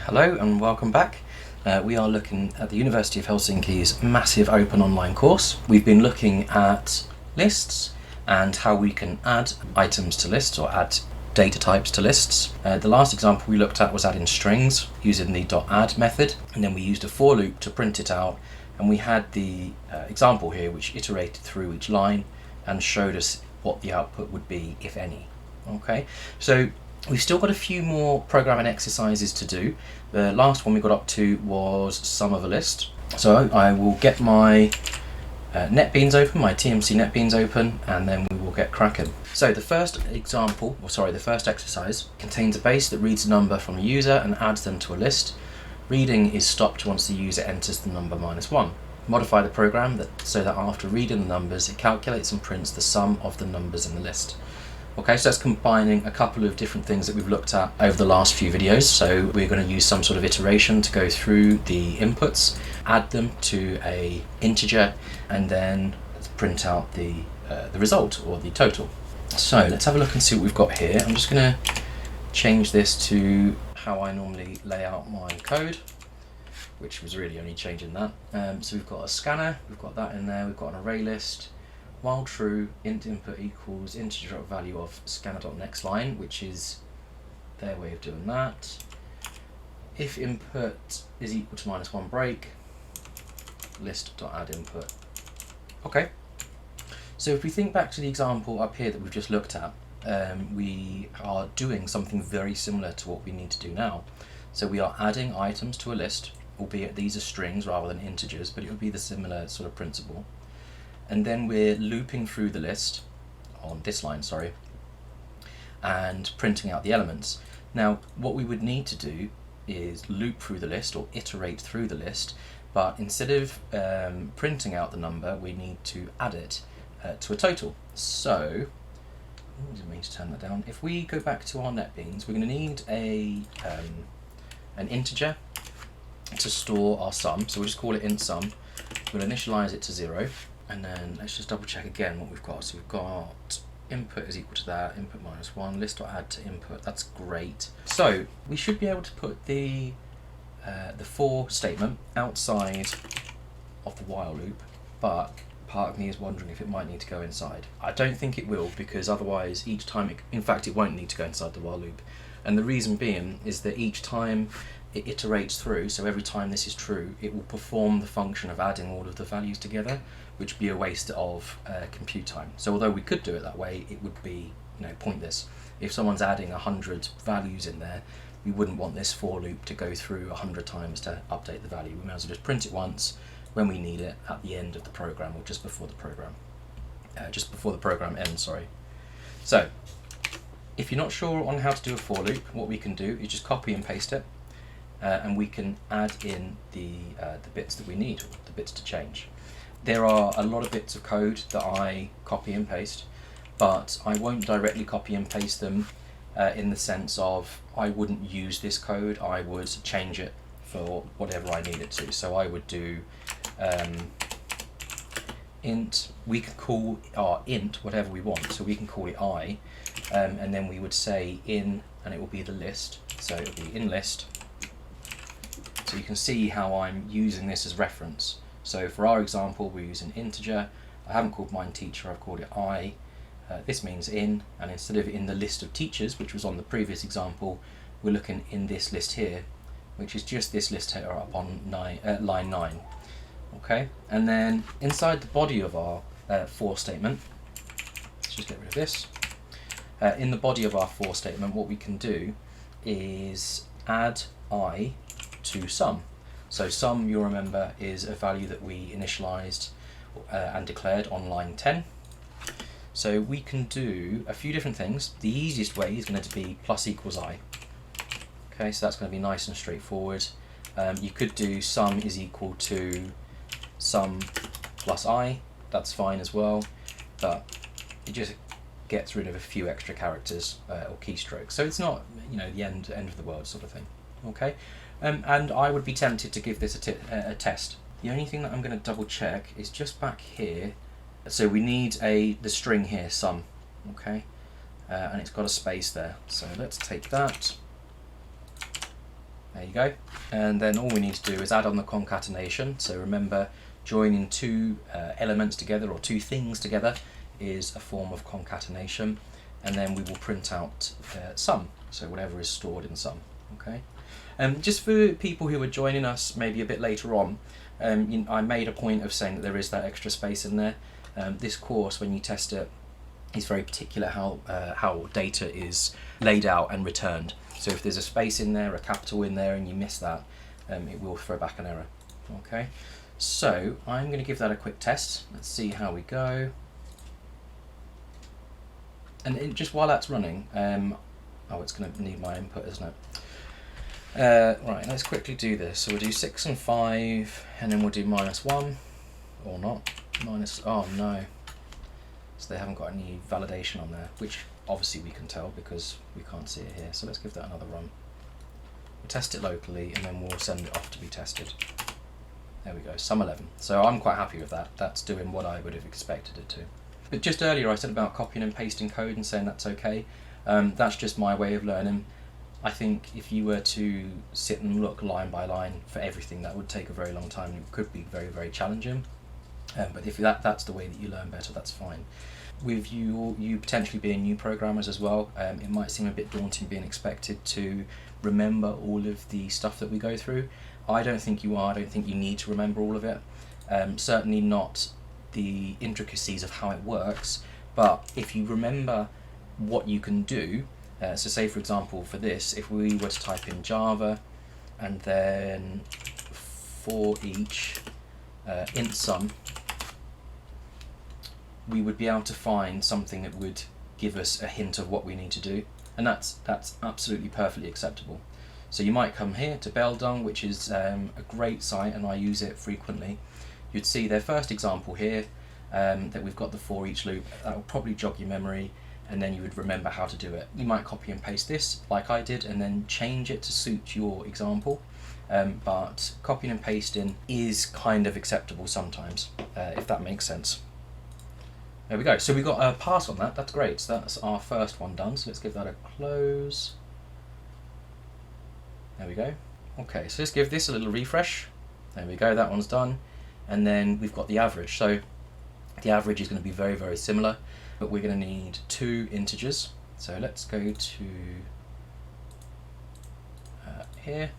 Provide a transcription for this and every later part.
Hello and welcome back. We are looking at the University of Helsinki's massive open online course. We've been looking at lists and how we can add items to lists or add data types to lists. The last example we looked at was adding strings using the .add method, and then we used a for loop to print it out, and we had the example here which iterated through each line and showed us what the output would be, if any. Okay, so we've still got a few more programming exercises to do. The last one we got up to was sum of a list. So I will get my NetBeans open, my TMC NetBeans open, and then we will get cracking. So the first the first exercise contains a base that reads a number from a user and adds them to a list. Reading is stopped once the user enters the number -1. Modify the program so that after reading the numbers, it calculates and prints the sum of the numbers in the list. Okay, so that's combining a couple of different things that we've looked at over the last few videos. So we're going to use some sort of iteration to go through the inputs, add them to a integer, and then print out the result or the total. So let's have a look and see what we've got here. I'm just going to change this to how I normally lay out my code, which was really only changing that. So we've got a scanner, we've got that in there, we've got an array list. While true, int input equals integer value of scanner.nextLine, which is their way of doing that. If input is equal to -1 break, list.add input. Okay, so if we think back to the example up here that we've just looked at, we are doing something very similar to what we need to do now. So we are adding items to a list, albeit these are strings rather than integers, but it would be the similar sort of principle. And then we're looping through the list, on this line, and printing out the elements. Now, what we would need to do is loop through the list or iterate through the list, but instead of printing out the number, we need to add it to a total. So, I need to turn that down. If we go back to our NetBeans, we're going to need an integer to store our sum. So we'll just call it int sum. We'll initialize it to 0. And then let's just double check again what we've got. So we've got input is equal to that, input -1, list.add to input. That's great. So we should be able to put the for statement outside of the while loop, but part of me is wondering if it might need to go inside. I don't think it will, because otherwise each time, in fact it won't need to go inside the while loop. And the reason being is that each time it iterates through, so every time this is true, it will perform the function of adding all of the values together, which would be a waste of compute time. So although we could do it that way, it would be pointless. If someone's adding 100 values in there, we wouldn't want this for loop to go through 100 times to update the value. We might as well just print it once when we need it at the end of the program, or just before the program ends. So if you're not sure on how to do a for loop, what we can do is just copy and paste it, and we can add in the bits that we need, the bits to change. There are a lot of bits of code that I copy and paste, but I won't directly copy and paste them in the sense of I wouldn't use this code, I would change it for whatever I need it to. So I would do int, we can call our int whatever we want, so we can call it I, and then we would say in, and it will be the list, so it will be in list. So you can see how I'm using this as reference. So for our example, we use an integer. I haven't called mine teacher, I've called it I. This means in, and instead of in the list of teachers, which was on the previous example, we're looking in this list here, which is just this list here up on line 9. Okay, and then inside the body of our for statement, let's just get rid of this. In the body of our for statement, what we can do is add I to sum. So sum, you'll remember, is a value that we initialized and declared on line 10. So we can do a few different things. The easiest way is going to be plus equals I. Okay, so that's going to be nice and straightforward. You could do sum is equal to sum plus I. That's fine as well, but it just gets rid of a few extra characters or keystrokes. So it's not, the end of the world sort of thing. Okay. And I would be tempted to give this a test. The only thing that I'm going to double check is just back here. So we need the string here, sum, okay, and it's got a space there. So let's take that. There you go. And then all we need to do is add on the concatenation. So remember, joining two elements together or two things together is a form of concatenation. And then we will print out sum, so whatever is stored in sum. Okay. Just for people who are joining us maybe a bit later on, I made a point of saying that there is that extra space in there. This course, when you test it, is very particular how data is laid out and returned. So if there's a space in there, a capital in there, and you miss that, it will throw back an error. Okay, so I'm going to give that a quick test. Let's see how we go. And just while that's running, oh, it's going to need my input, isn't it? Right, let's quickly do this. So we'll do 6 and 5, and then we'll do -1, or not. Oh no. So they haven't got any validation on there, which obviously we can tell because we can't see it here. So let's give that another run. We'll test it locally, and then we'll send it off to be tested. There we go, sum 11. So I'm quite happy with that. That's doing what I would have expected it to. But just earlier I said about copying and pasting code and saying that's okay. That's just my way of learning. I think if you were to sit and look line by line for everything, that would take a very long time. It could be very, very challenging. But if that's the way that you learn better, that's fine. With you potentially being new programmers as well, it might seem a bit daunting being expected to remember all of the stuff that we go through. I don't think you are. I don't think you need to remember all of it. Certainly not the intricacies of how it works. But if you remember what you can do, so say for example for this, if we were to type in Java and then for each int sum, we would be able to find something that would give us a hint of what we need to do, and that's absolutely perfectly acceptable. So you might come here to Beldung, which is a great site and I use it frequently. You'd see their first example here, that we've got the for each loop. That will probably jog your memory, and then you would remember how to do it. You might copy and paste this like I did and then change it to suit your example, but copying and pasting is kind of acceptable sometimes, if that makes sense. There we go. So we got a pass on that. That's great. So that's our first one done. So let's give that a close. There we go. Okay, so let's give this a little refresh. There we go. That one's done. And then we've got the average. So the average is going to be very, very similar, but we're going to need 2 integers. So let's go to here.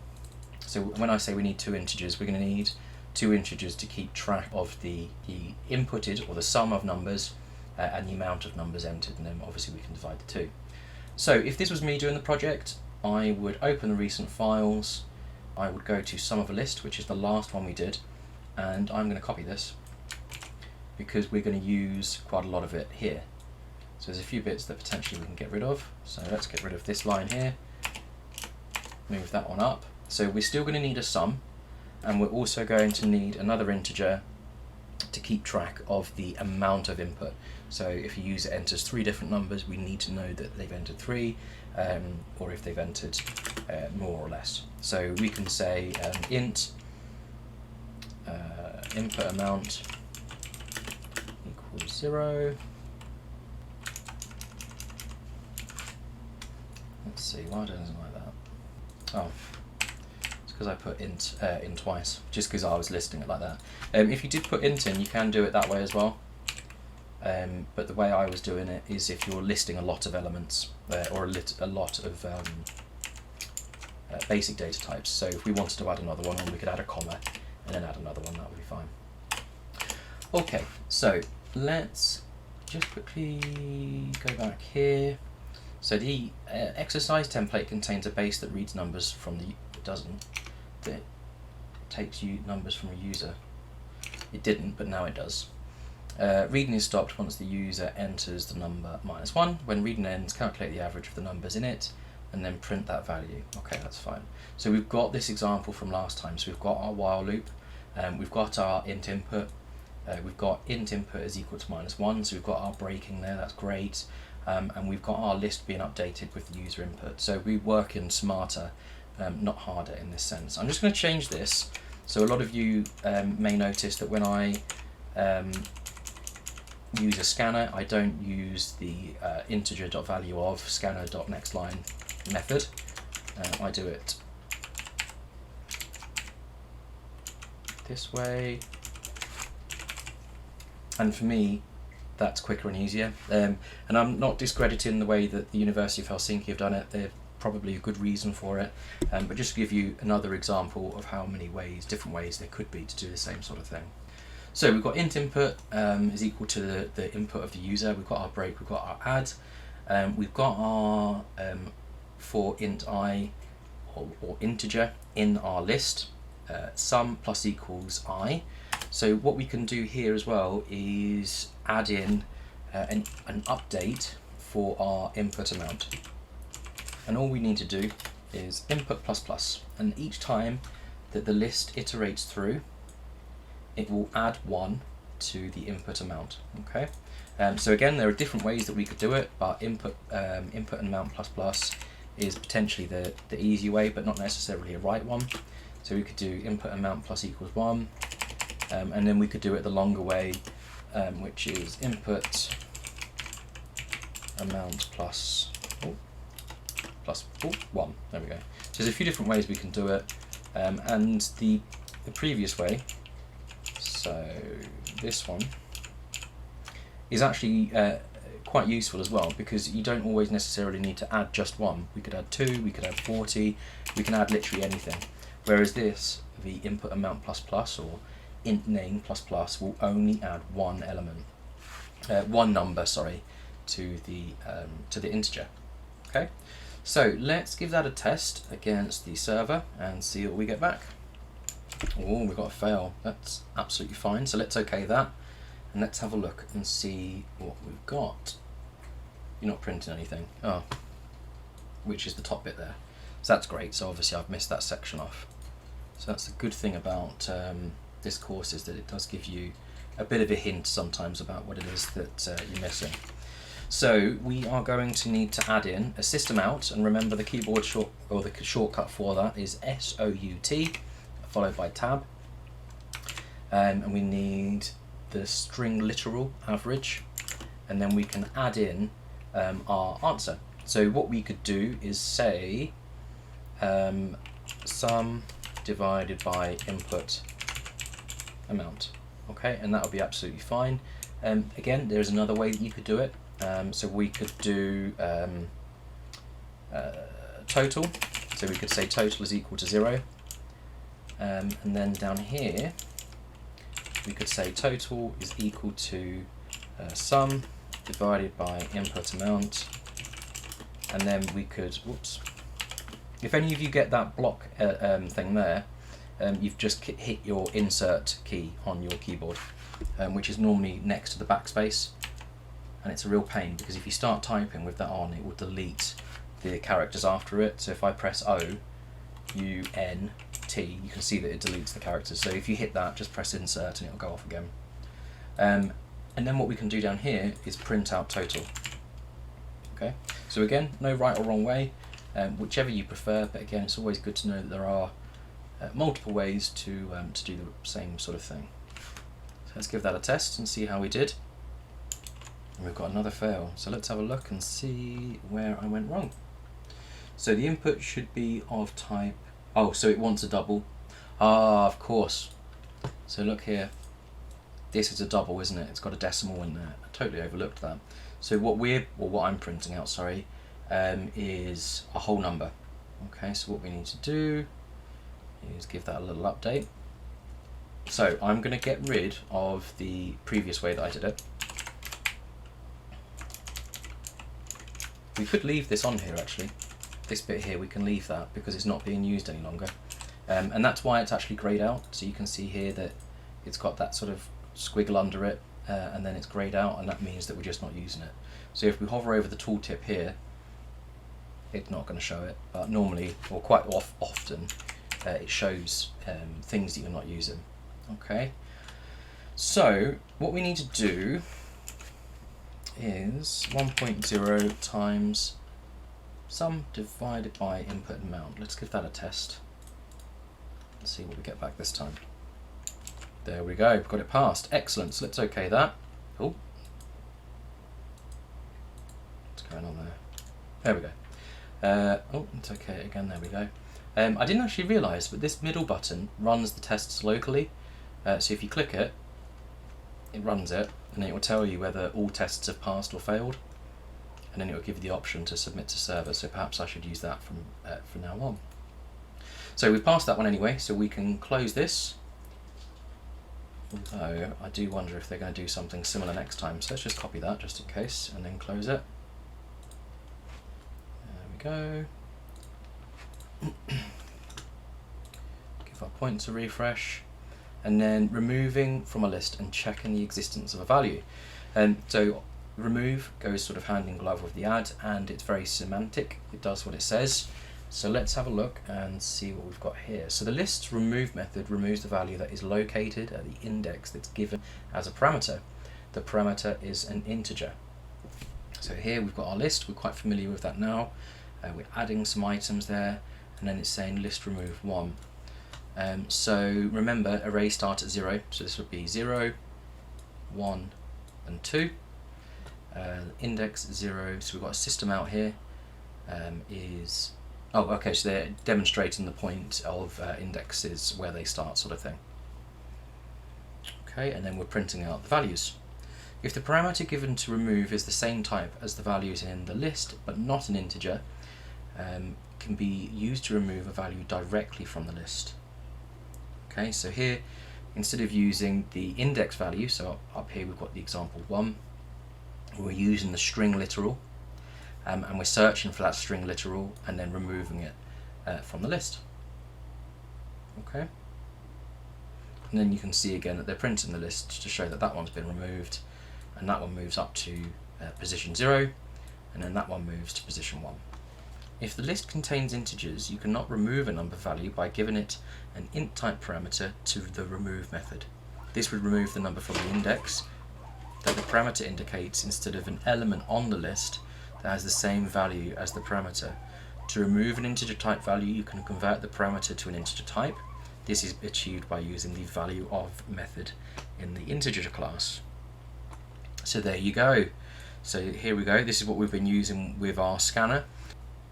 So when I say we need 2 integers, we're going to need 2 integers to keep track of the inputted, or the sum of numbers, and the amount of numbers entered, and then obviously we can divide the 2. So if this was me doing the project, I would open the recent files, I would go to sum of a list, which is the last one we did, and I'm going to copy this because we're going to use quite a lot of it here. So there's a few bits that potentially we can get rid of. So let's get rid of this line here, move that one up. So we're still going to need a sum, and we're also going to need another integer to keep track of the amount of input. So if a user enters 3 different numbers, we need to know that they've entered 3, or if they've entered more or less. So we can say int input amount equals 0. Let's see, why doesn't it like that? Oh, because I put int in twice, just because I was listing it like that. If you did put int in, you can do it that way as well. But the way I was doing it is if you're listing a lot of elements, or a lot of basic data types. So if we wanted to add another one, we could add a comma and then add another one, that would be fine. Okay, so let's just quickly go back here. So the exercise template contains a base that reads numbers from the, it doesn't, that takes you numbers from a user. It didn't, but now it does. Reading is stopped once the user enters the number -1. When reading ends, calculate the average of the numbers in it, and then print that value. Okay, that's fine. So we've got this example from last time. So we've got our while loop, we've got our int input, we've got int input is equal to -1, so we've got our breaking there, that's great. And we've got our list being updated with the user input. So we're working smarter, not harder in this sense. I'm just going to change this. So a lot of you may notice that when I use a scanner, I don't use the integer.value of scanner.nextLine method. I do it this way. And for me, that's quicker and easier. And I'm not discrediting the way that the University of Helsinki have done it. There's probably a good reason for it. But just to give you another example of how many ways, different ways there could be to do the same sort of thing. So we've got int input is equal to the input of the user. We've got our break, we've got our add. We've got our for int I or integer in our list, sum plus equals I. So what we can do here as well is add in an update for our input amount. And all we need to do is input plus plus, and each time that the list iterates through, it will add 1 to the input amount. Okay. So again, there are different ways that we could do it, but input and amount plus plus is potentially the easy way, but not necessarily a right one. So we could do input amount plus equals 1, and then we could do it the longer way, which is input amount plus 1. There we go. So there's a few different ways we can do it, and the previous way, so this one, is actually quite useful as well, because you don't always necessarily need to add just 1. We could add 2, we could add 40, we can add literally anything. Whereas this, the input amount plus plus or int name plus plus, will only add one number, sorry, to the integer. Okay, so let's give that a test against the server and see what we get back. Oh, we've got a fail. That's absolutely fine. So let's OK that, and let's have a look and see what we've got. You're not printing anything. Oh, which is the top bit there. So that's great. So obviously I've missed that section off. So that's the good thing about this course, is that it does give you a bit of a hint sometimes about what it is that you're missing. So we are going to need to add in a system out, and remember the keyboard the shortcut for that is SOUT followed by tab, and we need the string literal average, and then we can add in our answer. So what we could do is say sum divided by input amount. Okay, and that will be absolutely fine. Again, there's another way that you could do it. So we could do total. So we could say total is equal to 0. And then down here, we could say total is equal to sum divided by input amount. And then we could, whoops, if any of you get that block thing there, you've just hit your insert key on your keyboard, which is normally next to the backspace. And it's a real pain, because if you start typing with that on, it will delete the characters after it. So if I press O, U, N, T, you can see that it deletes the characters. So if you hit that, just press insert and it'll go off again. And then what we can do down here is print out total. Okay, so again, no right or wrong way, whichever you prefer, but again, it's always good to know that there are multiple ways to do the same sort of thing. So let's give that a test and see how we did. And we've got another fail, so let's have a look and see where I went wrong. So the input should be of type, oh, so it wants a double. Ah, of course. So look here, this is a double, isn't it? It's got a decimal in there. I totally overlooked that. So what I'm printing out, sorry, is a whole number. Okay, so what we need to do is give that a little update. So I'm going to get rid of the previous way that I did it. We could leave this on here actually. This bit here we can leave that because it's not being used any longer. And that's why it's actually greyed out. So you can see here that it's got that sort of squiggle under it, and then it's greyed out, and that means that we're just not using it. So if we hover over the tooltip here, it's not going to show it, but normally, or quite often, it shows things that you're not using. Okay, so what we need to do is 1.0 times sum divided by input amount. Let's give that a test. Let's see what we get back this time. There we go, we've got it passed. Excellent, so let's OK that. Oh, what's going on there? There we go. Oh, it's OK again, there we go. I didn't actually realise, but this middle button runs the tests locally. So if you click it, it runs it, and then it will tell you whether all tests have passed or failed, and then it will give you the option to submit to server. So perhaps I should use that from now on. So we've passed that one anyway, so we can close this. Although I do wonder if they're going to do something similar next time. So let's just copy that just in case, and then close it. There we go. Give our points a refresh, and then removing from a list and checking the existence of a value. And so remove goes sort of hand in glove with the add, and it's very semantic. It does what it says. So let's have a look and see what we've got here. So the list remove method removes the value that is located at the index that's given as a parameter. The parameter is an integer. So here we've got our list. We're quite familiar with that now. We're adding some items there, and then it's saying list remove 1. So remember, array start at 0. So this would be 0, 1, and 2. Index 0. So we've got a system out here. Oh, okay, so they're demonstrating the point of indexes where they start, sort of thing. Okay, and then we're printing out the values. If the parameter given to remove is the same type as the values in the list, but not an integer, can be used to remove a value directly from the list. Okay, so here, instead of using the index value, so up here we've got the example 1, we're using the string literal. And we're searching for that string literal and then removing it from the list. Okay. And then you can see again that they're printing the list to show that that one's been removed, and that one moves up to position 0, and then that one moves to position 1. If the list contains integers, you cannot remove a number value by giving it an int type parameter to the remove method. This would remove the number from the index that the parameter indicates instead of an element on the list that has the same value as the parameter. To remove an integer type value, you can convert the parameter to an integer type. This is achieved by using the value of method in the integer class. So there you go. So here we go. This is what we've been using with our scanner,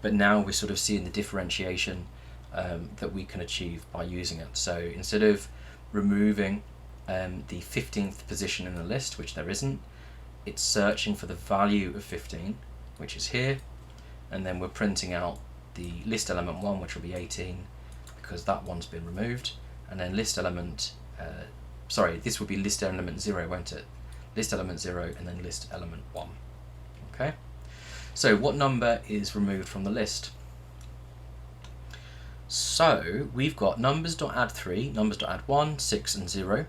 but now we're sort of seeing the differentiation that we can achieve by using it. So instead of removing the 15th position in the list, which there isn't, it's searching for the value of 15, which is here, and then we're printing out the list element 1, which will be 18, because that one's been removed, and then list element, this would be list element 0, won't it? List element 0 and then list element 1. Okay, so what number is removed from the list? So we've got numbers.add3, numbers.add1, 6 and 0.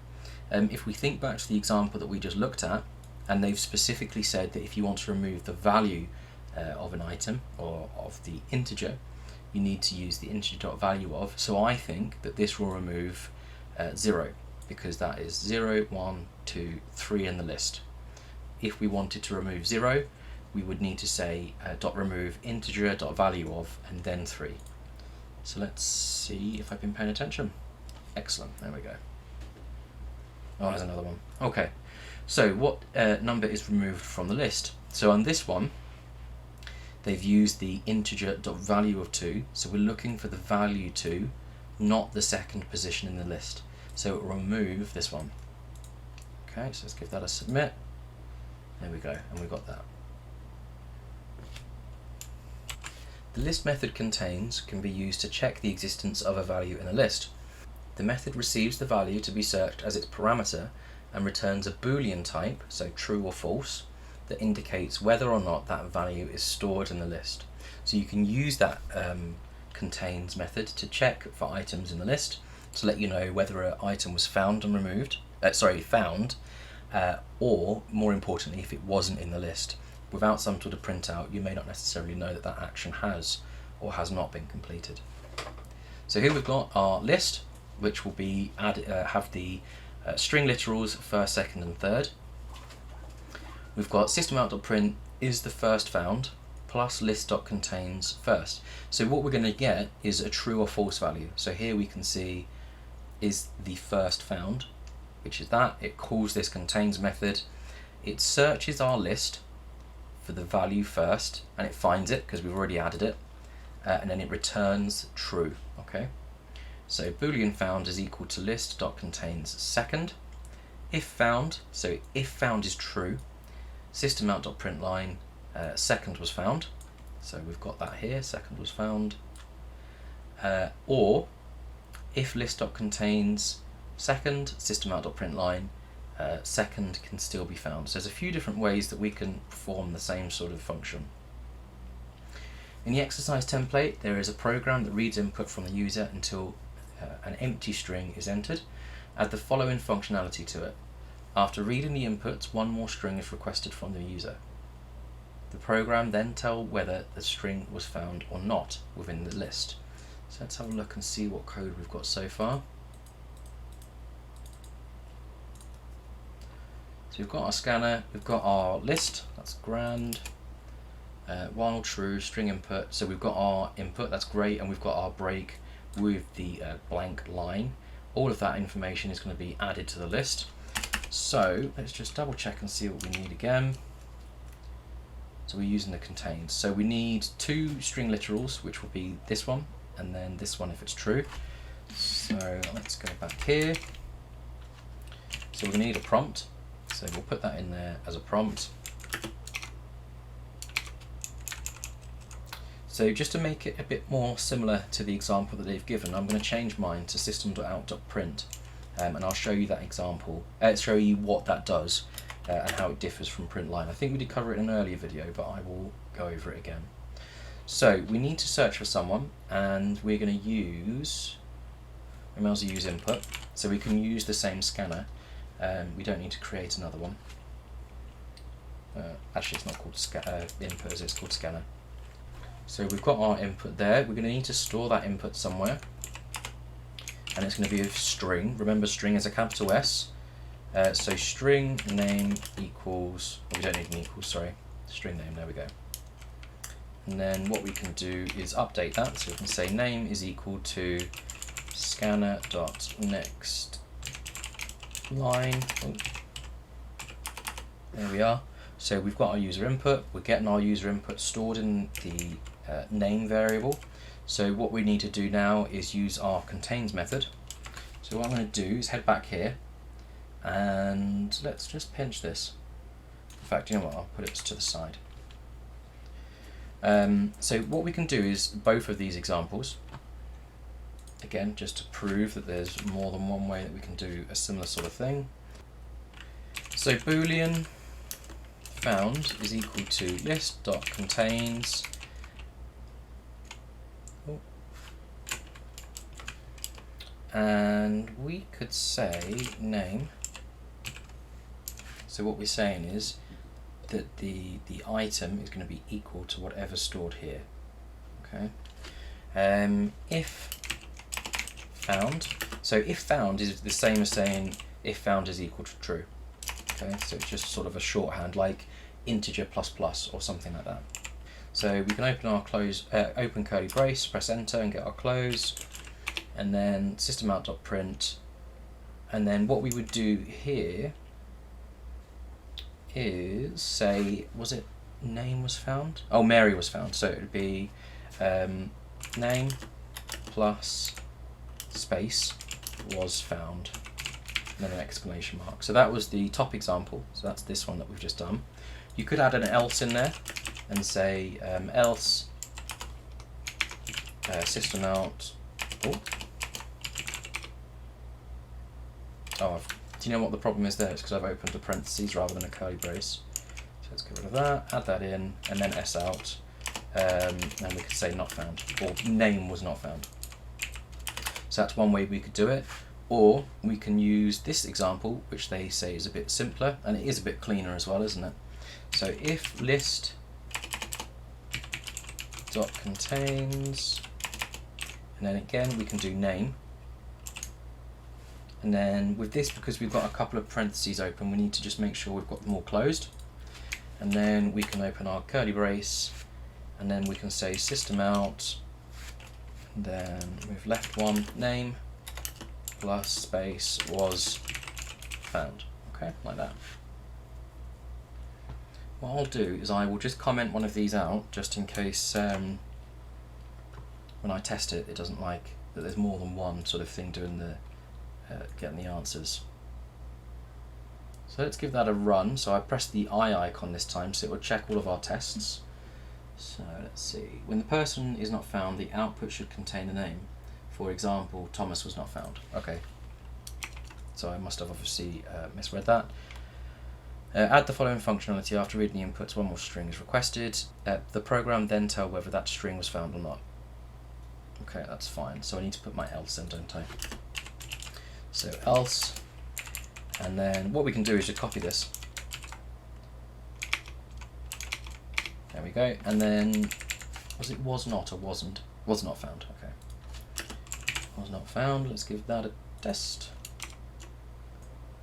If we think back to the example that we just looked at, and they've specifically said that if you want to remove the value of an item or of the integer, you need to use the integer.valueof. So I think that this will remove 0, because that is 0, 1, 2, 3 in the list. If we wanted to remove 0, we would need to say .remove integer.valueof and then 3. So let's see if I've been paying attention. Excellent, there we go. Oh, there's another one. Okay. So what number is removed from the list? So on this one, they've used the integer.valueof2, so we're looking for the value 2, not the second position in the list. So it will remove this one. Okay, so let's give that a submit. There we go, and we got that. The list method contains can be used to check the existence of a value in a list. The method receives the value to be searched as its parameter and returns a Boolean type, so true or false, that indicates whether or not that value is stored in the list. So you can use that contains method to check for items in the list to let you know whether an item was found and removed, or more importantly, if it wasn't in the list. Without some sort of printout, you may not necessarily know that that action has or has not been completed. So here we've got our list, which will be have the string literals first, second, and third. We've got systemout.print is the first found plus list.contains first. So what we're going to get is a true or false value. So here we can see is the first found, which is that. It calls this contains method. It searches our list for the value first, and it finds it because we've already added it, and then it returns true. Okay. So boolean found is equal to list.contains second. If found, so if found is true, system.out.println second was found. So we've got that here, second was found. Or if list.contains second, system.out.println second can still be found. So there's a few different ways that we can perform the same sort of function. In the exercise template, there is a program that reads input from the user until an empty string is entered. Add the following functionality to it. After reading the inputs, one more string is requested from the user. The program then tells whether the string was found or not within the list. So let's have a look and see what code we've got so far. So we've got our scanner, we've got our list, that's grand. While true, string input, so we've got our input, that's great, and we've got our break with the blank line. All of that information is going to be added to the list. So let's just double check and see what we need again. So we're using the contains. So we need two string literals, which will be this one, and then this one if it's true. So let's go back here. So we're going to need a prompt. So we'll put that in there as a prompt. So just to make it a bit more similar to the example that they've given, I'm going to change mine to system.out.print, and I'll show you that example, show you what that does and how it differs from println. I think we did cover it in an earlier video, but I will go over it again. So we need to search for someone, and we're going to use, remember to use input, so we can use the same scanner. We don't need to create another one. Actually, it's not called input, it's called scanner. So we've got our input there. We're going to need to store that input somewhere, and it's going to be a string. Remember, string is a capital S. So string name equals, well, we don't need an equals, sorry, string name, there we go. And then what we can do is update that, so we can say name is equal to scanner.next line. Oh. There we are. So we've got our user input, we're getting our user input stored in the name variable. So what we need to do now is use our contains method. So what I'm going to do is head back here, and let's just pinch this. In fact, you know what, I'll put it to the side. So what we can do is both of these examples, again, just to prove that there's more than one way that we can do a similar sort of thing. So boolean found is equal to list.contains and we could say name. So what we're saying is that the item is going to be equal to whatever's stored here. Okay. If found, so if found is the same as saying if found is equal to true. Okay, so it's just sort of a shorthand like integer plus plus or something like that. So we can open our open curly brace, press enter and get our close, and then system.out.print, and then what we would do here is say, was it name was found? Oh, Mary was found. So it would be name plus space was found, and then an exclamation mark. So that was the top example. So that's this one that we've just done. You could add an else in there and say else system out. Do you know what the problem is there? It's because I've opened a parentheses rather than a curly brace. So let's get rid of that, add that in, and then s out, and we could say not found, or name was not found. So that's one way we could do it. Or we can use this example, which they say is a bit simpler, and it is a bit cleaner as well, isn't it? So if list dot contains, and then again we can do name. And then with this, because we've got a couple of parentheses open, we need to just make sure we've got them all closed. And then we can open our curly brace, and then we can say system out, and then we've left one, name plus space was found. Okay, like that. What I'll do is I will just comment one of these out, just in case when I test it, it doesn't like that there's more than one sort of thing doing the getting the answers. So let's give that a run. So I pressed the eye icon this time, so it will check all of our tests. So let's see. When the person is not found, the output should contain a name. For example, Thomas was not found. Okay. So I must have obviously misread that. Add the following functionality after reading the inputs. One more string is requested. The program then tell whether that string was found or not. Okay, that's fine. So I need to put my else in, don't I? So else. And then what we can do is just copy this. There we go. And then was not or wasn't? Was not found. Okay. Was not found. Let's give that a test.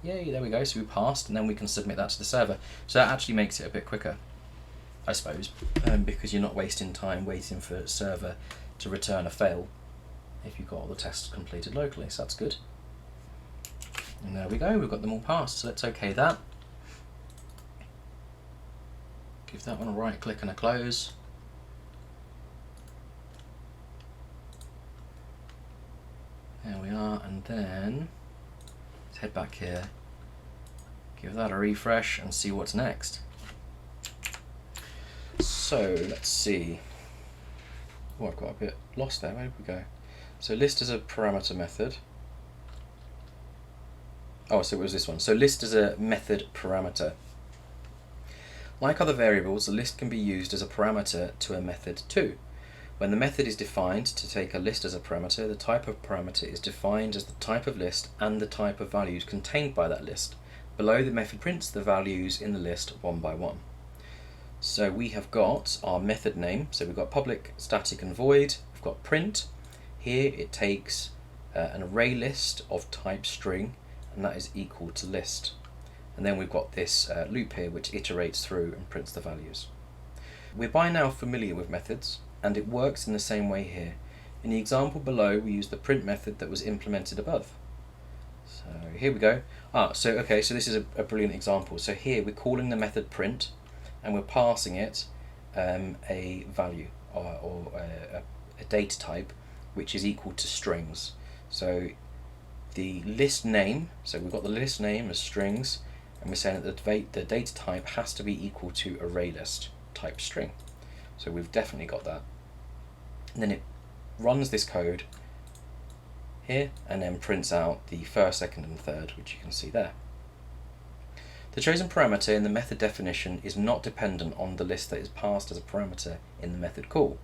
Yay, there we go. So we passed, and then we can submit that to the server. So that actually makes it a bit quicker, I suppose, because you're not wasting time waiting for a server to return a fail if you've got all the tests completed locally. So that's good. And there we go, we've got them all passed. So let's OK that. Give that one a right click and a close. There we are, and then let's head back here, give that a refresh and see what's next. So let's see. Oh, I've got a bit lost there. Where did we go? So list as a parameter method. Oh, so it was this one. So list as a method parameter. Like other variables, the list can be used as a parameter to a method too. When the method is defined to take a list as a parameter, the type of parameter is defined as the type of list and the type of values contained by that list. Below, the method prints the values in the list one by one. So we have got our method name. So we've got public, static and void. We've got print. Here it takes an array list of type string, and that is equal to list. And then we've got this loop here which iterates through and prints the values. We're by now familiar with methods, and it works in the same way here. In the example below, we use the print method that was implemented above. So here we go. So this is a brilliant example. So here we're calling the method print, and we're passing it a value or a data type which is equal to strings. So the list name, so we've got the list name as strings, and we're saying that the data type has to be equal to array list type string. So we've definitely got that. And then it runs this code here and then prints out the first, second and third, which you can see there. The chosen parameter in the method definition is not dependent on the list that is passed as a parameter in the method call.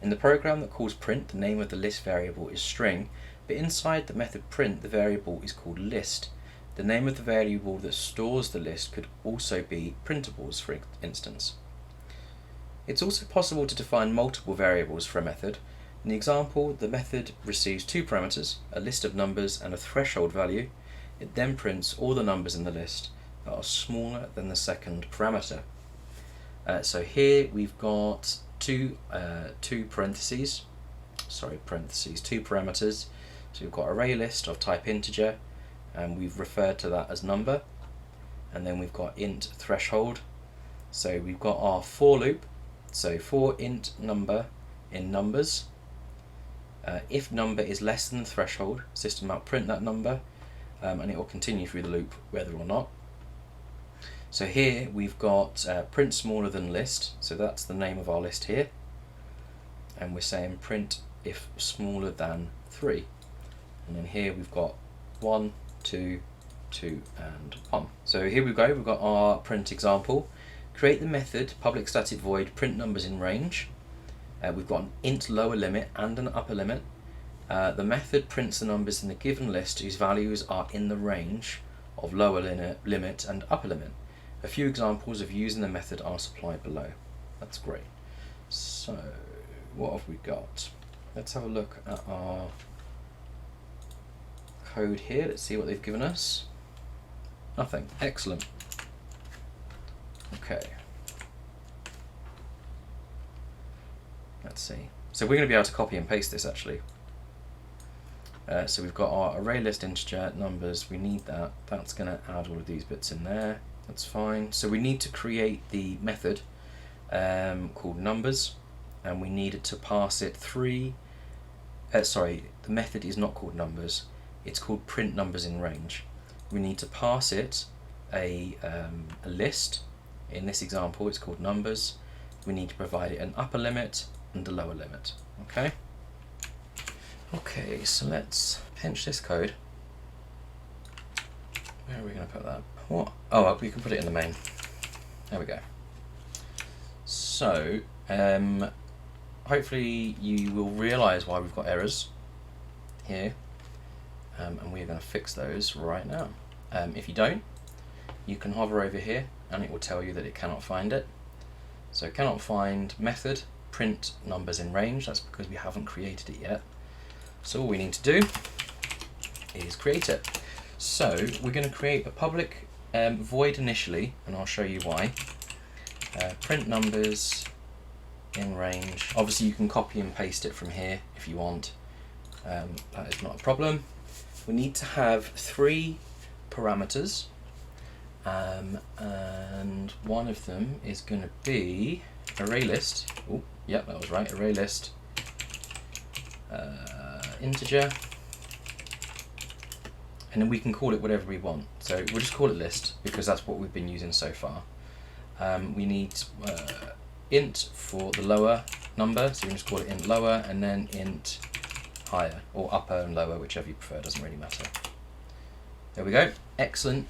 In the program that calls print, the name of the list variable is string, but inside the method print, the variable is called list. The name of the variable that stores the list could also be printables, for instance. It's also possible to define multiple variables for a method. In the example, the method receives two parameters, a list of numbers and a threshold value. It then prints all the numbers in the list that are smaller than the second parameter. So here we've got two parameters. So we've got array list of type integer, and we've referred to that as number, and then we've got int threshold. So we've got our for loop. So for int number in numbers, if number is less than the threshold, system out print that number, and it will continue through the loop whether or not. So here we've got print smaller than list, so that's the name of our list here, and we're saying print if smaller than 3, and then here we've got 1, 2, 2 and 1. So here we go, we've got our print example. Create the method public static void print numbers in range. We've got an int lower limit and an upper limit. The method prints the numbers in the given list whose values are in the range of lower limit and upper limit. A few examples of using the method are supplied below. That's great. So what have we got? Let's have a look at our code here. Let's see what they've given us. Nothing. Excellent. Okay. Let's see. So we're going to be able to copy and paste this actually. So we've got our array list integer numbers. We need that. That's going to add all of these bits in there. That's fine. So we need to create the method called numbers, and we needed to pass it the the method is not called numbers, it's called print numbers in range. We need to pass it a list. In this example, it's called numbers. We need to provide it an upper limit and a lower limit. Okay. Okay, so let's pinch this code. Where are we going to put that? What? Oh, we can put it in the main. There we go. So, hopefully you will realise why we've got errors here, and we're going to fix those right now. If you don't, you can hover over here and it will tell you that it cannot find it. So cannot find method print numbers in range. That's because we haven't created it yet. So all we need to do is create it. So we're going to create a public void initially, and I'll show you why. Print numbers in range. Obviously you can copy and paste it from here if you want. That is not a problem. We need to have 3 parameters, and one of them is going to be array list. Oh, yep, that was right. Array list, integer, and then we can call it whatever we want. So we'll just call it list because that's what we've been using so far. We need int for the lower number, so we can just call it int lower, and then int higher, or upper and lower, whichever you prefer, doesn't really matter. There we go, excellent.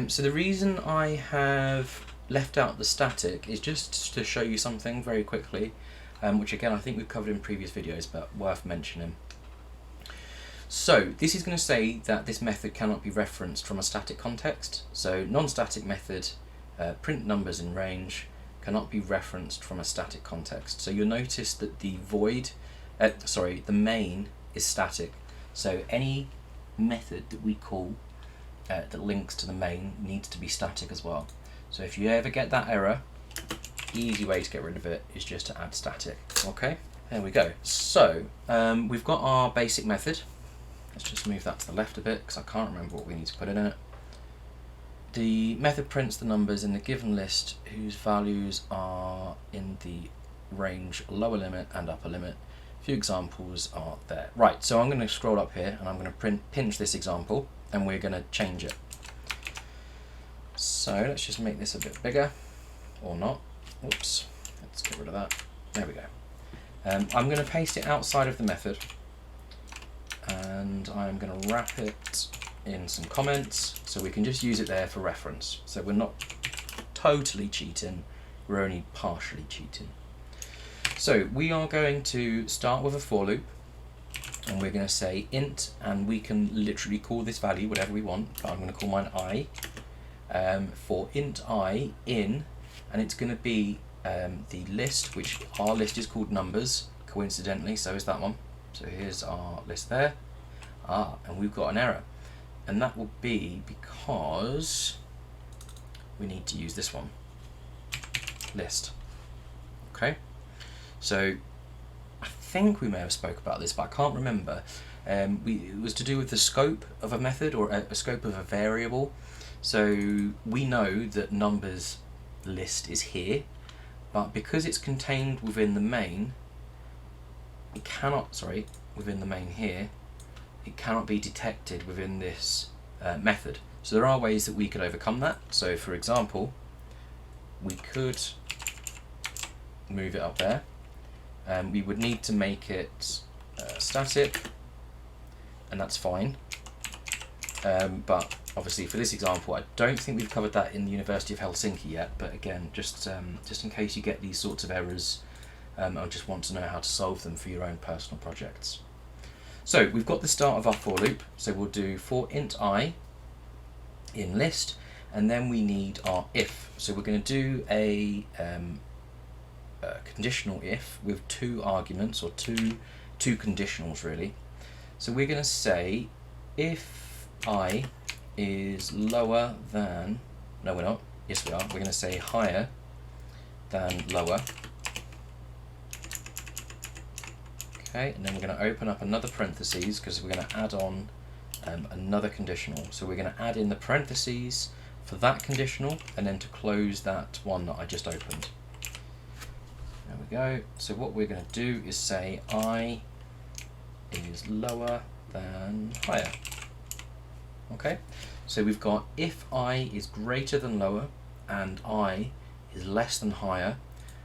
So the reason I have left out the static is just to show you something very quickly, which again I think we've covered in previous videos, but worth mentioning. So this is going to say that this method cannot be referenced from a static context. So non-static method print numbers in range cannot be referenced from a static context. So you'll notice that the the main is static. So any method that we call that links to the main needs to be static as well. So if you ever get that error, the easy way to get rid of it is just to add static. Okay, there we go. So we've got our basic method. Let's just move that to the left a bit because I can't remember what we need to put in it. The method prints the numbers in the given list whose values are in the range lower limit and upper limit. A few examples are there. Right, so I'm going to scroll up here and I'm going to pinch this example and we're going to change it. So let's just make this a bit bigger, or not. Oops, let's get rid of that. There we go. I'm going to paste it outside of the method, and I'm going to wrap it in some comments so we can just use it there for reference. So we're not totally cheating, we're only partially cheating. So we are going to start with a for loop, and we're going to say int, and we can literally call this value whatever we want, but I'm going to call mine I, for int I in, and it's going to be the list, which our list is called numbers, coincidentally, so is that one. So here's our list there. And we've got an error, and that will be because we need to use this one, list. Okay, so I think we may have spoke about this, but I can't remember. It was to do with the scope of a method, or a scope of a variable. So we know that numbers list is here, but because it's contained within the main, it cannot, within the main here, it cannot be detected within this method. So there are ways that we could overcome that. So for example, we could move it up there. We would need to make it static, and that's fine. But obviously for this example, I don't think we've covered that in the University of Helsinki yet, but again, just in case you get these sorts of errors, I just want to know how to solve them for your own personal projects. So we've got the start of our for loop, so we'll do for int I in list, and then we need our if. So we're going to do a conditional if with 2 arguments, or two conditionals really. So we're going to say if I is lower than, no we're not, yes we are, we're going to say higher than lower. Okay, and then we're going to open up another parentheses because we're going to add on another conditional. So we're going to add in the parentheses for that conditional, and then to close that one that I just opened. There we go. So what we're going to do is say I is lower than higher. Okay, so we've got if I is greater than lower and I is less than higher,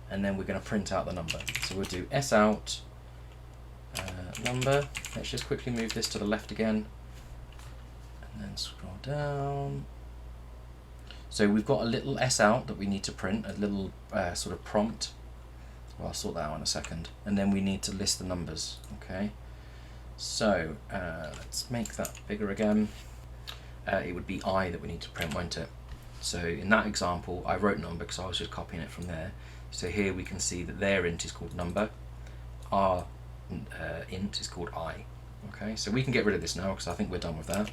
and then we're going to print out the number. So we'll do s out number. Let's just quickly move this to the left again and then scroll down. So we've got a little s out that we need to print, a little sort of prompt. Well, I'll sort that out in a second. And then we need to list the numbers. Okay, so let's make that bigger again. It would be I that we need to print, won't it? So in that example, I wrote number because I was just copying it from there. So here we can see that their int is called number, our int is called I. Okay, so we can get rid of this now because I think we're done with that.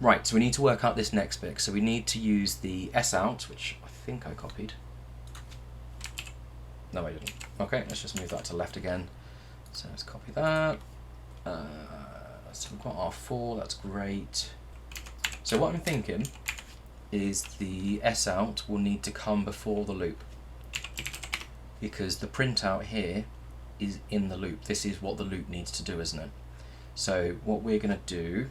Right, so we need to work out this next bit. So we need to use the s out, which I think I copied. No, I didn't. Okay, let's just move that to left again. So let's copy that. So we've got our 4, that's great. So what I'm thinking is the s out will need to come before the loop, because the printout here is in the loop. This is what the loop needs to do, isn't it? So what we're going to do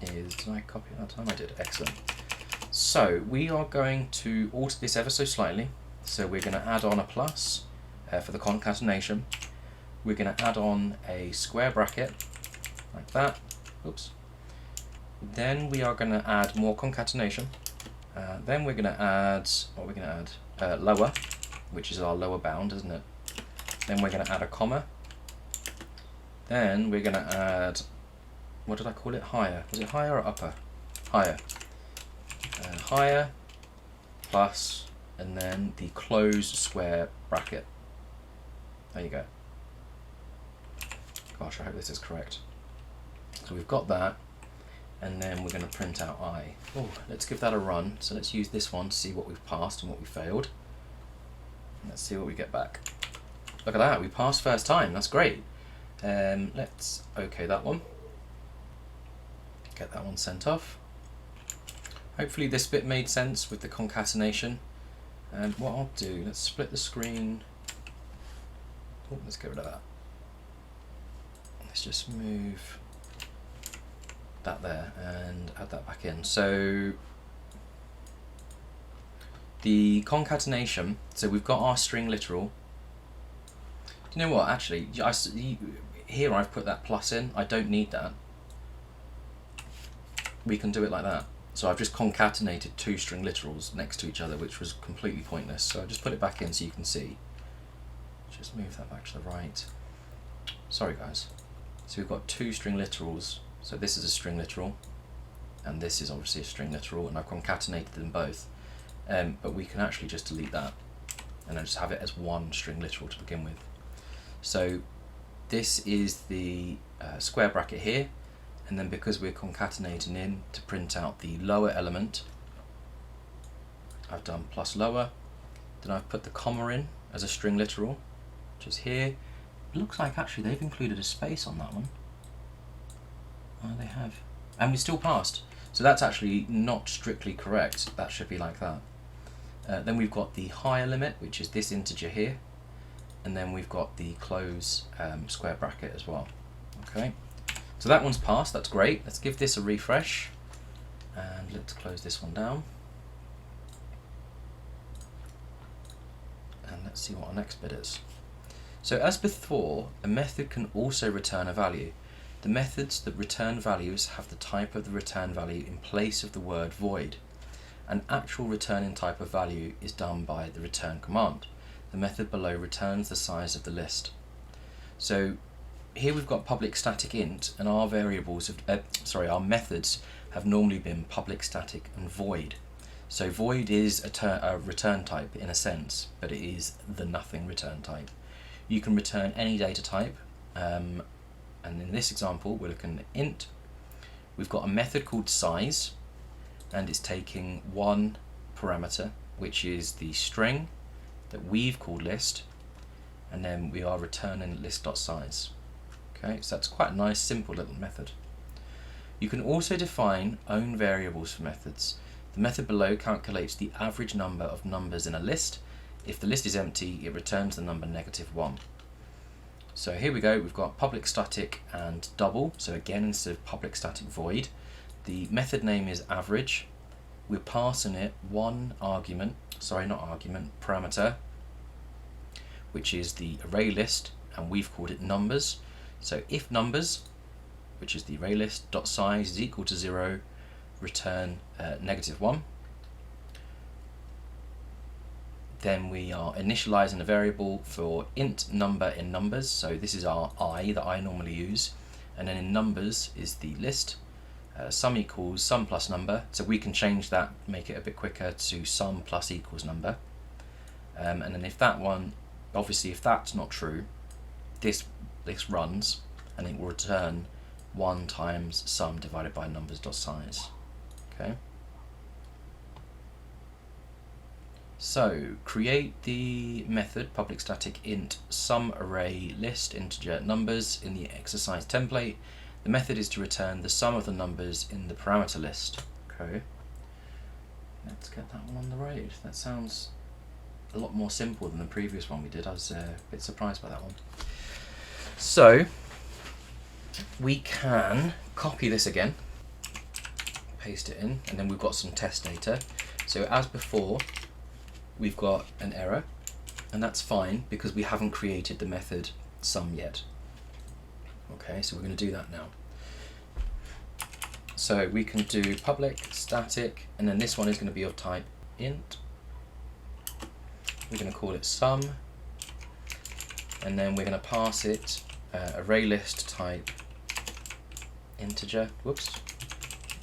is, did I copy it that time? I did, excellent. So we are going to alter this ever so slightly. So we're going to add on a plus for the concatenation. We're going to add on a square bracket like that. Oops. Then we are going to add more concatenation. Then we're going to add, what are we going to add? Lower, which is our lower bound, isn't it? Then we're going to add a comma. Then we're going to add, what did I call it? Higher. Was it higher or upper? Higher. Higher, plus, and then the closed square bracket. There you go. Gosh, I hope this is correct. So we've got that, and then we're going to print out I. Oh, let's give that a run. So let's use this one to see what we've passed and what we failed. Let's see what we get back. Look at that, we passed first time, that's great. Let's OK that one. Get that one sent off. Hopefully this bit made sense with the concatenation. And what I'll do, let's split the screen. Oh, let's get rid of that. Let's just move that there and add that back in. So the concatenation, so we've got our string literal. Do you know what, actually, here I've put that plus in, I don't need that. We can do it like that. So I've just concatenated 2 string literals next to each other, which was completely pointless. So I just put it back in so you can see. Just move that back to the right. Sorry guys. So we've got 2 string literals. So this is a string literal, and this is obviously a string literal, and I've concatenated them both. But we can actually just delete that, and then just have it as 1 string literal to begin with. So this is the square bracket here, and then because we're concatenating in to print out the lower element, I've done plus lower, then I've put the comma in as a string literal, which is here. It looks like actually they've included a space on that one. Oh, they have. And we still passed. So that's actually not strictly correct. That should be like that. Then we've got the higher limit, which is this integer here. And then we've got the close square bracket as well. Okay. So that one's passed. That's great. Let's give this a refresh. And let's close this one down. And let's see what our next bit is. So as before, a method can also return a value. The methods that return values have the type of the return value in place of the word void. An actual returning type of value is done by the return command. The method below returns the size of the list. So here we've got public static int, and our variables, our methods have normally been public static and void. So void is a return type in a sense, but it is the nothing return type. You can return any data type. And in this example, we're looking at int. We've got a method called size, and it's taking 1 parameter, which is the string that we've called list, and then we are returning list.size. Okay, so that's quite a nice, simple little method. You can also define own variables for methods. The method below calculates the average number of numbers in a list. If the list is empty, it returns the number -1. So here we go, we've got public static and double. So again, instead of public static void, the method name is average. We're passing it one argument, parameter, which is the array list, and we've called it numbers. So if numbers, which is the array list, dot size is equal to 0, return -1. Then we are initializing a variable for int number in numbers. So this is our I that I normally use. And then in numbers is the list. Sum equals sum plus number. So we can change that, make it a bit quicker to sum plus equals number. And then if that one, obviously if that's not true, this runs and it will return 1 times sum divided by numbers.size. Okay. So create the method public static int sum array list integer numbers in the exercise template. The method is to return the sum of the numbers in the parameter list. Okay. Let's get that one on the road. That sounds a lot more simple than the previous one we did. I was a bit surprised by that one. So we can copy this again, paste it in, and then we've got some test data. So as before, we've got an error, and that's fine because we haven't created the method sum yet. Okay, so we're going to do that now. So we can do public static, and then this one is going to be of type int. We're going to call it sum, and then we're going to pass it array list type integer.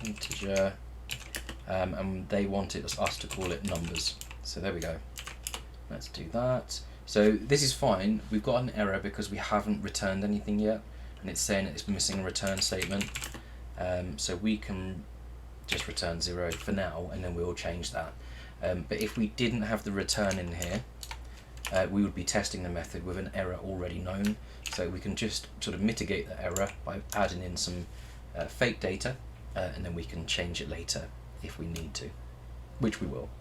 Integer, and they wanted us to call it numbers. So there we go. Let's do that. So this is fine. We've got an error because we haven't returned anything yet, and it's saying that it's missing a return statement. So we can just return 0 for now, and then we'll change that. But if we didn't have the return in here, we would be testing the method with an error already known. So we can just sort of mitigate the error by adding in some fake data, and then we can change it later if we need to, which we will.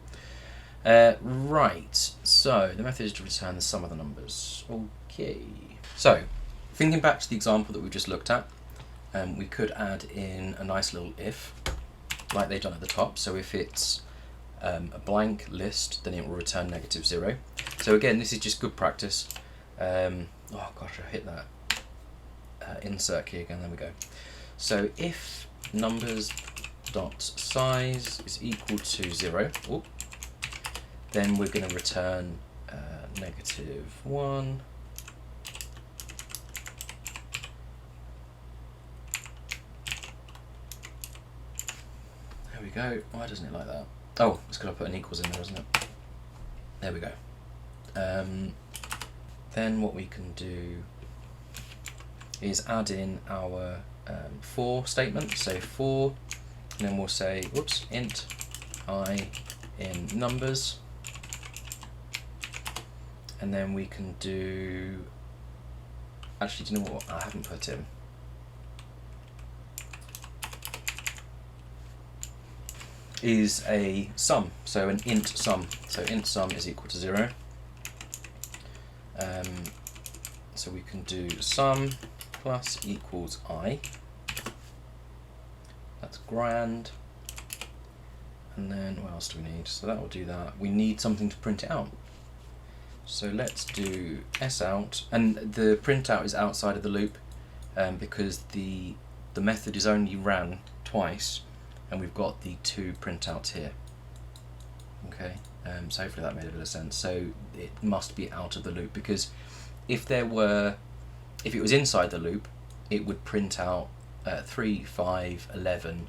Right, so the method is to return the sum of the numbers. Okay, so thinking back to the example that we just looked at, we could add in a nice little if, like they've done at the top. So if it's a blank list, then it will return -0. So again, this is just good practice. Oh gosh, I hit that insert key again. There we go. So if numbers.size is equal to 0, then we're going to return -1. There we go. Why doesn't it like that? Oh, it's got to put an equals in there, isn't it? There we go. Then what we can do is add in our for statement. So for, and then we'll say, int I in numbers. And then we can do, actually, do you know what? I haven't put in. Is a sum, so an int sum. So int sum is equal to 0. So we can do sum plus equals I. That's grand. And then what else do we need? So that will do that. We need something to print it out. So let's do sout, and the printout is outside of the loop because the method is only ran twice, and we've got the 2 printouts here. Okay, so hopefully that made a bit of sense. So it must be out of the loop, because if it was inside the loop, it would print out 3, 5, 11,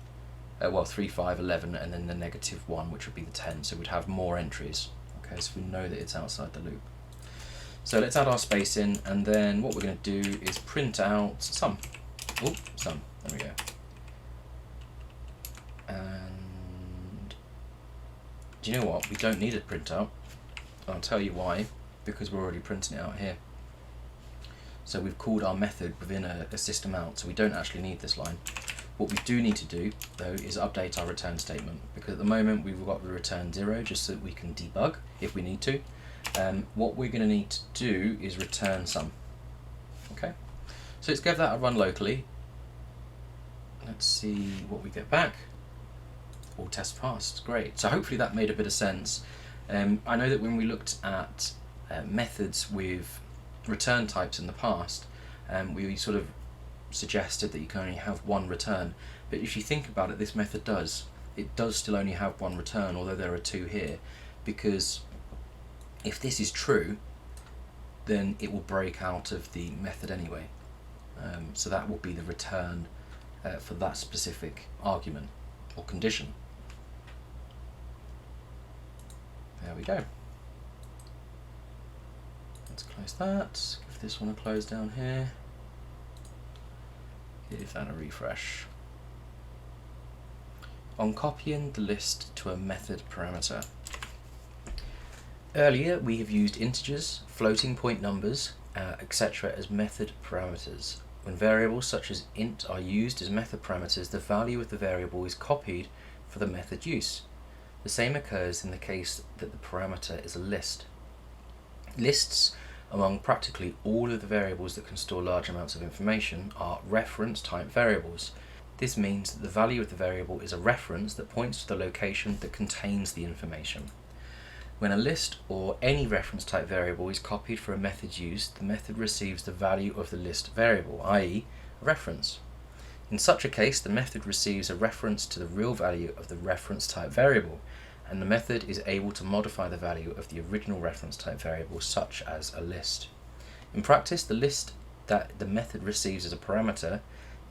3, 5, 11, and then the -1, which would be the 10. So we'd have more entries. Okay, so we know that it's outside the loop. So let's add our space in, and then what we're going to do is print out sum. Sum. There we go. And do you know what? We don't need a printout. I'll tell you why. Because we're already printing it out here. So we've called our method within a system out, so we don't actually need this line. What we do need to do, though, is update our return statement, because at the moment we've got the return 0 just so that we can debug if we need to. What we're going to need to do is return sum. Okay. So let's give that a run locally. Let's see what we get back. All tests passed, great. So hopefully that made a bit of sense. I know that when we looked at methods with return types in the past, we sort of suggested that you can only have one return. But if you think about it, this method does still only have one return, although there are two here, because if this is true, then it will break out of the method anyway. So that will be the return for that specific argument or condition. There we go. Let's close that. Give this one a close down here. Give that a refresh. On copying the list to a method parameter. Earlier we have used integers, floating point numbers, etc. as method parameters. When variables such as int are used as method parameters, the value of the variable is copied for the method use. The same occurs in the case that the parameter is a list. Lists, among practically all of the variables that can store large amounts of information, are reference type variables. This means that the value of the variable is a reference that points to the location that contains the information. When a list or any reference type variable is copied for a method use, the method receives the value of the list variable, i.e. a reference. In such a case, the method receives a reference to the real value of the reference type variable, and the method is able to modify the value of the original reference type variable, such as a list. In practice, the list that the method receives as a parameter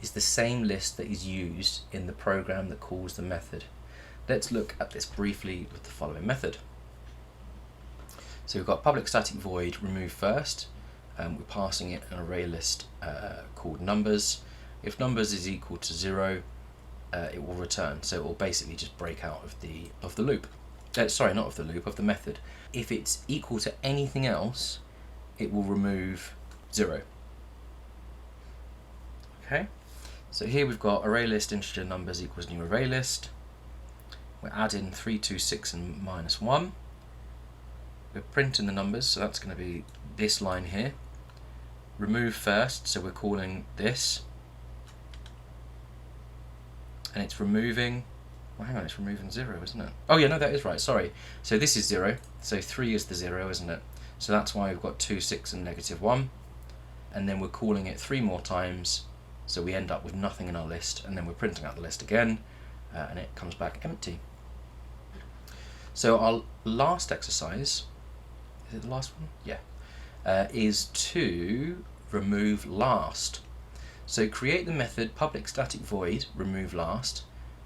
is the same list that is used in the program that calls the method. Let's look at this briefly with the following method. So we've got public static void remove first. We're passing it an array list called numbers. If numbers is equal to 0, it will return. So it will basically just break out of the loop. Sorry, not of the loop, of the method. If it's equal to anything else, it will remove 0. Okay. So here we've got array list integer numbers equals new array list. We're adding 3, 2, 6 and minus 1. We're printing the numbers, so that's going to be this line here. Remove first, so we're calling this. And it's removing, well hang on, it's removing 0, isn't it? Oh yeah, no, that is right, sorry. So this is 0, so 3 is the 0, isn't it? So that's why we've got 2, 6 and negative 1. And then we're calling it 3 more times, so we end up with nothing in our list, and then we're printing out the list again, and it comes back empty. So our last exercise, is it the last one? Yeah. Is to remove last. So create the method public static void remove last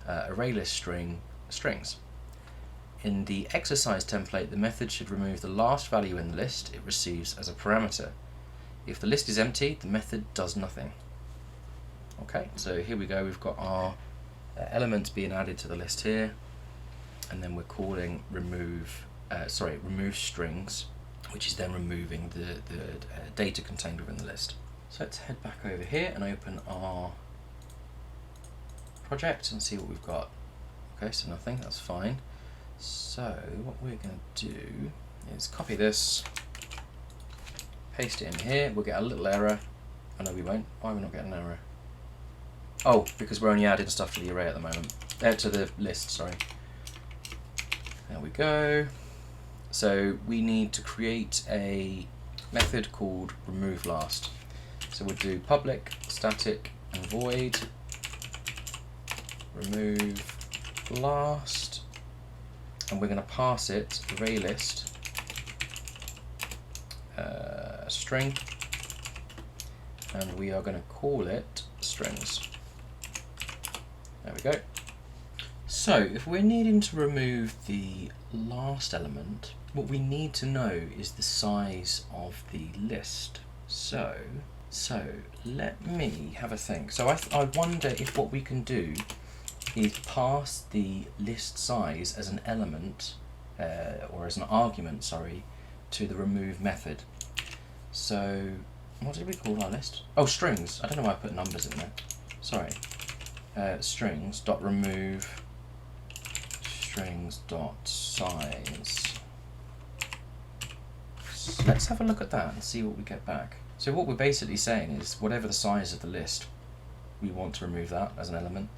array list strings. In the exercise template, the method should remove the last value in the list it receives as a parameter. If the list is empty, the method does nothing. Okay, so here we go. We've got our elements being added to the list here, and then we're calling remove strings, which is then removing the data contained within the list. So let's head back over here and open our project and see what we've got. Okay, so nothing, that's fine. So what we're going to do is copy this, paste it in here. We'll get a little error. Oh no, we won't. Why are we not getting an error? Oh, because we're only adding stuff to the array at the moment. To the list, sorry. There we go. So we need to create a method called remove last. So we'll do public static and void remove last, and we're going to pass it array list string, and we are going to call it strings. There we go. So if we're needing to remove the last element, what we need to know is the size of the list. So let me have a think. So I wonder if what we can do is pass the list size as an element, or as an argument, sorry, to the remove method. So what did we call our list? Oh, strings. I don't know why I put numbers in there. Sorry. Strings dot remove strings dot size. So let's have a look at that and see what we get back. So what we're basically saying is whatever the size of the list, we want to remove that as an element.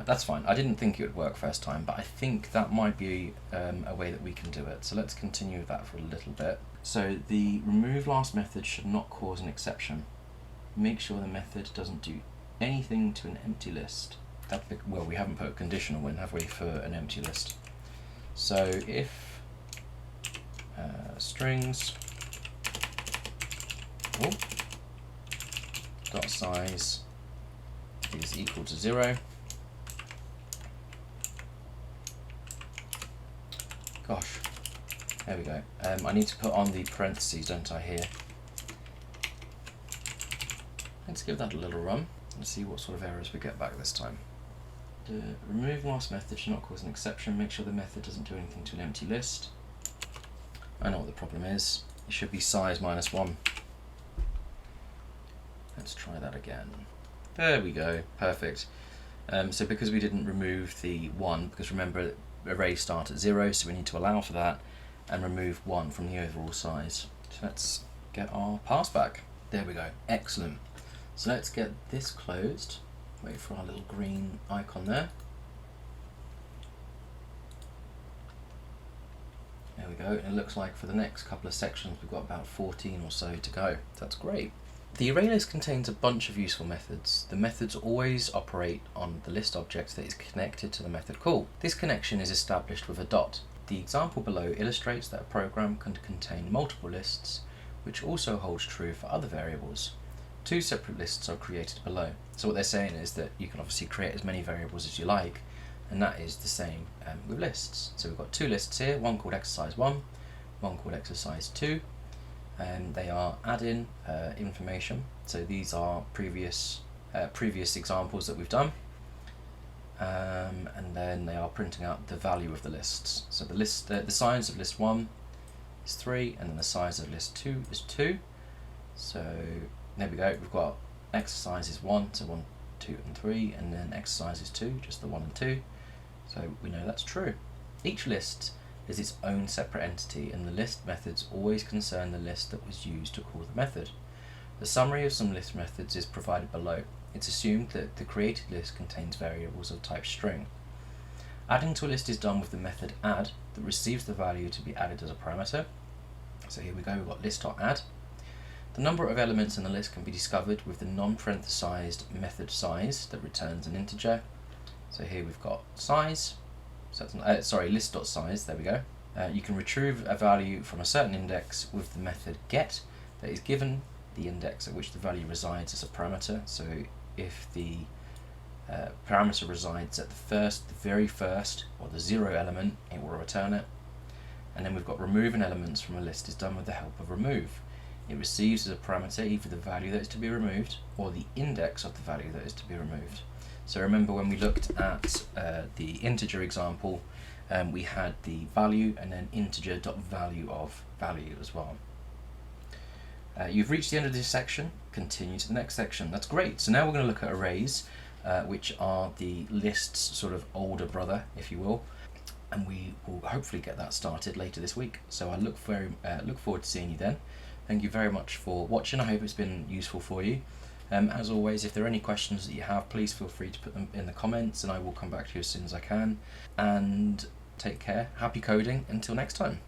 That's fine. I didn't think it would work first time, but I think that might be a way that we can do it. So let's continue with that for a little bit. So the remove last method should not cause an exception. Make sure the method doesn't do anything to an empty list. Well, we haven't put a conditional in, have we, for an empty list? So if strings dot size is equal to 0. Gosh, there we go. I need to put on the parentheses, don't I, here? Let's give that a little run and see what sort of errors we get back this time. The remove last method should not cause an exception. Make sure the method doesn't do anything to an empty list. I know what the problem is. It should be size minus 1. Let's try that again. There we go, perfect. So because we didn't remove the 1, because remember arrays start at 0, so we need to allow for that and remove 1 from the overall size. So let's get our pass back. There we go, excellent. So let's get this closed. Wait for our little green icon there. There we go, and it looks like for the next couple of sections we've got about 14 or so to go. That's great. The array list contains a bunch of useful methods. The methods always operate on the list object that is connected to the method call. This connection is established with a dot. The example below illustrates that a program can contain multiple lists, which also holds true for other variables. 2 separate lists are created below. So what they're saying is that you can obviously create as many variables as you like, and that is the same with lists. So we've got 2 lists here, one called exercise 1, one called exercise 2, and they are add-in information. So these are previous examples that we've done, and then they are printing out the value of the lists. So the list, the size of list 1 is 3, and then the size of list 2 is 2. So there we go, we've got exercises 1, so 1, 2 and 3, and then exercises 2, just the 1 and 2. So we know that's true. Each list is its own separate entity, and the list methods always concern the list that was used to call the method. The summary of some list methods is provided below. It's assumed that the created list contains variables of type string. Adding to a list is done with the method add that receives the value to be added as a parameter. So here we go, we've got list.add. The number of elements in the list can be discovered with the non-parenthesized method size that returns an integer. So here we've got size, so that's list.size, there we go. You can retrieve a value from a certain index with the method get that is given the index at which the value resides as a parameter. So if the parameter resides at the very first, or the 0 element, it will return it. And then we've got removing elements from a list is done with the help of remove. It receives as a parameter either the value that is to be removed or the index of the value that is to be removed. So remember when we looked at the integer example, we had the value and then integer.value of value as well. You've reached the end of this section, continue to the next section. That's great. So now we're going to look at arrays, which are the list's sort of older brother, if you will. And we will hopefully get that started later this week. So I look forward to seeing you then. Thank you very much for watching. I hope it's been useful for you. As always, if there are any questions that you have, please feel free to put them in the comments and I will come back to you as soon as I can. And take care. Happy coding. Until next time.